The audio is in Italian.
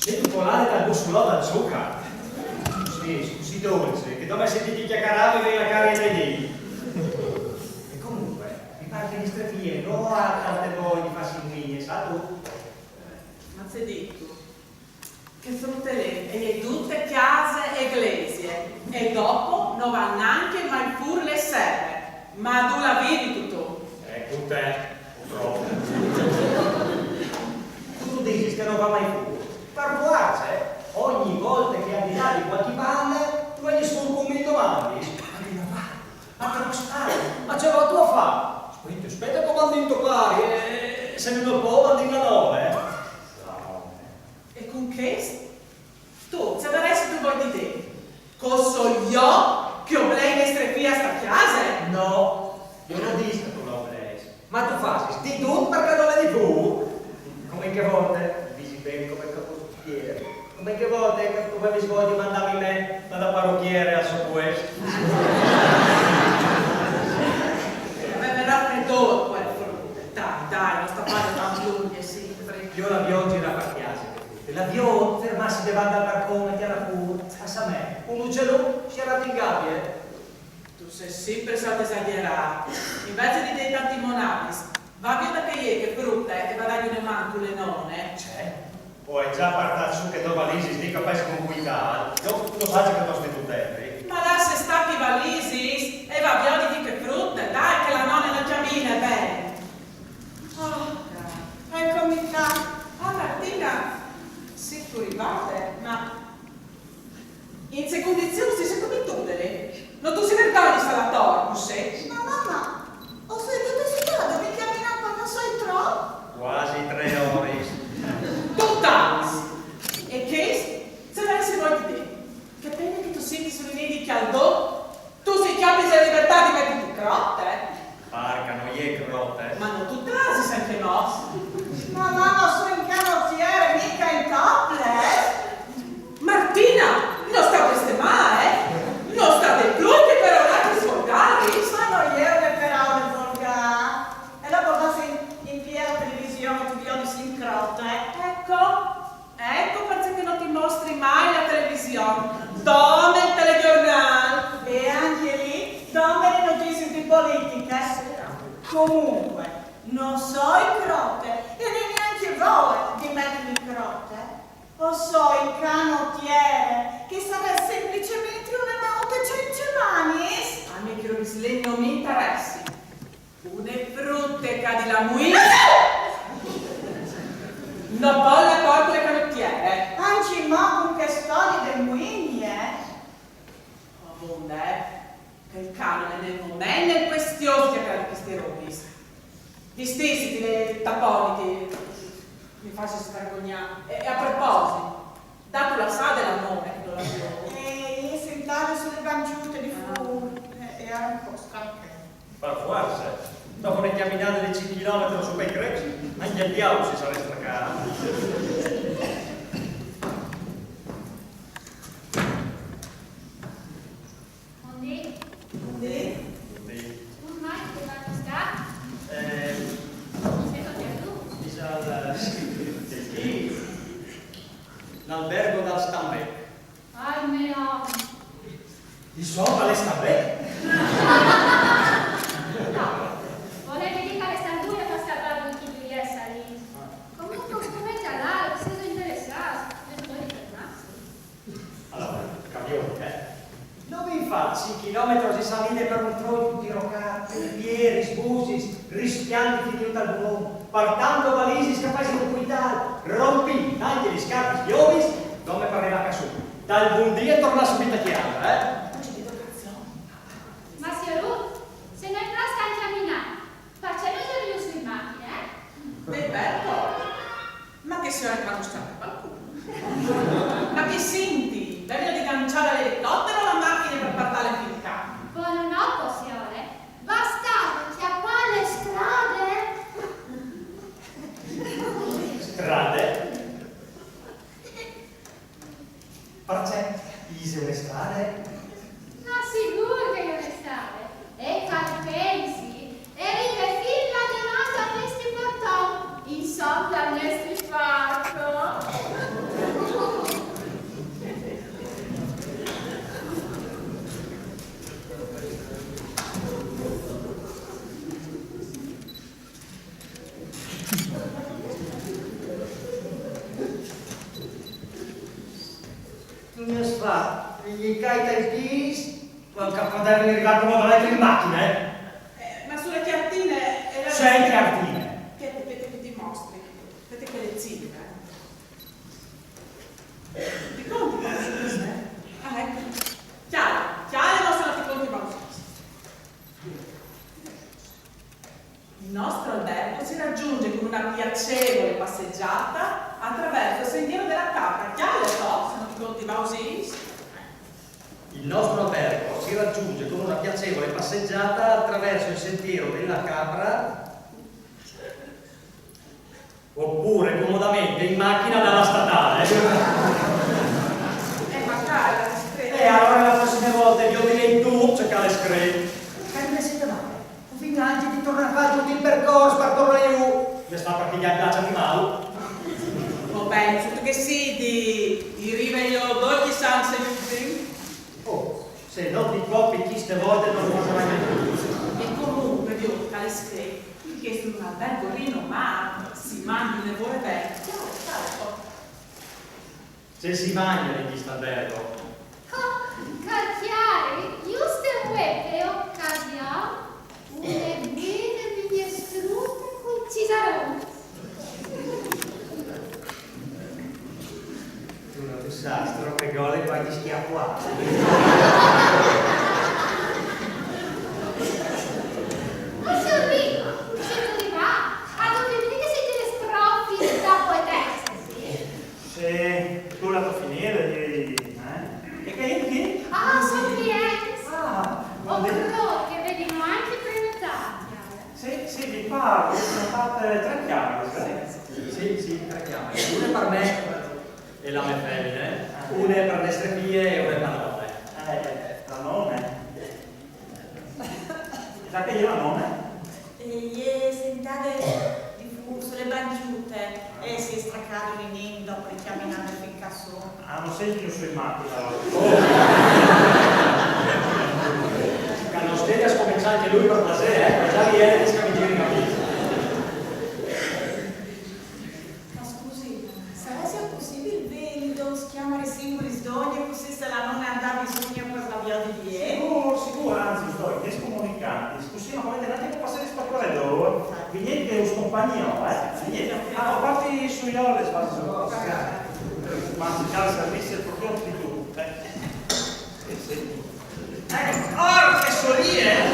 E tu volare dal bussolò dal zucca. Sì, scusi dolce, che dove sentiti chiacchierare e la caria dai lì. E comunque, mi pare che gli strefie non ha tante voglie di farsi in sa tu? Ma sei detto che frutte e tutte case e iglesie e dopo non va neanche mai pur le sere. Ma tu la vedi tutto? Con te, purtroppo. Tu dici che non va mai pur. Per guarda, ogni volta che al di là di qualche palle, tu hai solo come domandi. Ma che non stai? Ma ce l'ho tu a fare? Aspetta come andando in toccare, se non può andare in la nove. E con che? Tu, se adesso tu vuoi di te, cosa io che oblei essere qui a sta casa? No, io non dico che tu lo oblei. Ma tu fai, sti tu perché non vedi tu? Come che volte? Dici bene come parrucchiere. Come che volte come mi svolgi mandavi me da parrucchiere al suo questo? Verrà freddo quel frutto. Dai, non sta fare tanto lunghe, sì. Io la vi oggi la parchiase. La vi fermarsi davanti al balcone, che era pure, a me. Un uccello si era in gabbia. Tu sei sempre stato esagerato. Invece di dei tanti monadis, va via da che frutta e va a dargli una manco le nonne. C'è. Poi già partato su che dopo valisi, dico penso con guidare. Io lo sai che non stai tu tempi. Ma là se stacchi valisi e va via di che frutta, dai che la nonna non cammina bene. Oh, eccomi qua. Ah, Martina, sì, tu riparte, ma in se condizioni si come tutte non tu si vergogni di stare a torno, sì? Ma mamma, ho sentito sicuro che camminare quando sei troppo? Quasi 3 ore. E che? Se avessi voi di te, che pena che tu senti sulle linee di caldo, tu sei chiamati la libertà di metterti crotte? Parca, non è crotte. Ma non tu trasi sempre no? Ma mamma, sono in canottiere, mica in topless. Martina, non state stemare, non state più che per orati svolgari. Sono io che però le volga. E dopo così in piena televisione tu vieni in crotte. Ecco perché non ti mostri mai la televisione. Dove il telegiornale? E anche lì, dove le notizie di politica? Comunque, non so in crotte e neanche voi di mettermi in crotte. O so il canottiere, che sarà semplicemente una moto senza mani. A me che lei non mi interessi. Une frutte che di la muina. Non voglio corpo le canottiere. Anzi, ma con che storie del muini, Oh, che il canone non è nel questioso che per questi robis. Gli stessi le tapponi che mi faccio svergognare. E a proposito, dato la sa della nome che non la vedo. E io sentavo sulle banciute di fumo e era un po' stanca. Per forza. Dopo le camminate di 5 km su quei greci, anche al diavolo si sarebbe straccato. L'albergo da Stambeck. Ai mio! Di sopra le Stambeck? No, volevi dire che sta due per scappare di chi tu riesci lì. Comunque, come canale, se sono interessato, non puoi fermarsi. Allora, campione, dove infatti 5 km si salite per un trovo di roccate, pieri, sbusi, rischianti finiti dal buon, partendo valisi, scappati con cuidare, rompi, tagli gli scarpi, piovis, dove parlerà a su. Dal buon dia torna subito a chiara, Ma se Ruth, se non basta anche a camminare, facciamo già sui macchine, Berto, ma che signora che va a mostrare qualcuno? Ma che senti? Vengono di lanciare l'elicottero o la macchina per portare in fin campo? Buonanotte, signore. Basta, che a quale strade? Strade? Parce, ise le strade? Ma sicuro che io ne stare. E quando pensi, eri che figlia di nata a questi portoni, insomma, a nostri fatto. fa? Gli caita il pis? Quando devono arrivare come volete in macchina, eh? Ma sulle cartine era... Sei cartine. Che ti mostri? Vedete che le cifre. Ti conti queste? Ah, ecco. Chiaro, mostrano ti conti Mausi. Il nostro albergo si raggiunge con una piacevole passeggiata attraverso il sentiero della capra. Chiaro, sono ti conti Mausi? Il nostro albergo si raggiunge con una piacevole passeggiata attraverso il sentiero della capra oppure comodamente in macchina dalla statale. Magari la E allora la prossima volta vi direi tu cercare screen. Che ne siete male? Finalmente di tornare a fare tutto il percorso per tornare giù. Mi sta perché gli piace di male. Va bene, tutto che si di riveglio dolci sanze Oh, se non ti coppi queste volte non lo farai mai più. e comunque vi ho tale screen che su un albergo rinomato si mangi un evore vecchio. Ciao. Se si mangia in questo albergo. Cacchiare, giusto e occasione, une bene minestrute con cisaron. Tu non lo sai, stroppe gole e poi ti schiaffo. Ma sorrido, sento di va, ad ottenere che siete le stroffi da poetessa, sì? Se tu la puoi finire, direi... E che? Ah, sono clienti. Ah, Ho coloro che vedono anche prenotati. sì, mi pare, sono fatte 3 chiamate. Sì, 3 chiamate. Una per me e la mia femmine, una per le strepie e una per la nome. La nome? Sa che io la nome? Gli sentate di fu sulle bagiute e si straccato in in dopo le camminate finché sono. Non sei più sui matti, allora. Cannosteria scomincia anche lui per la sera, già viene che scambi giri capito. Ma scusi, sarebbe possibile vendo schiamare singoli sdogni così se la non andava bisogno per la via di ieri? Sicuro, anzi, sto in scomunicanti. Scusi, ma volete un attimo passare spaccare vi niente un compagno, Niente. Parti sugli olle, spazio. Ma anzi, già il servizio è proprio di tu. Che solie!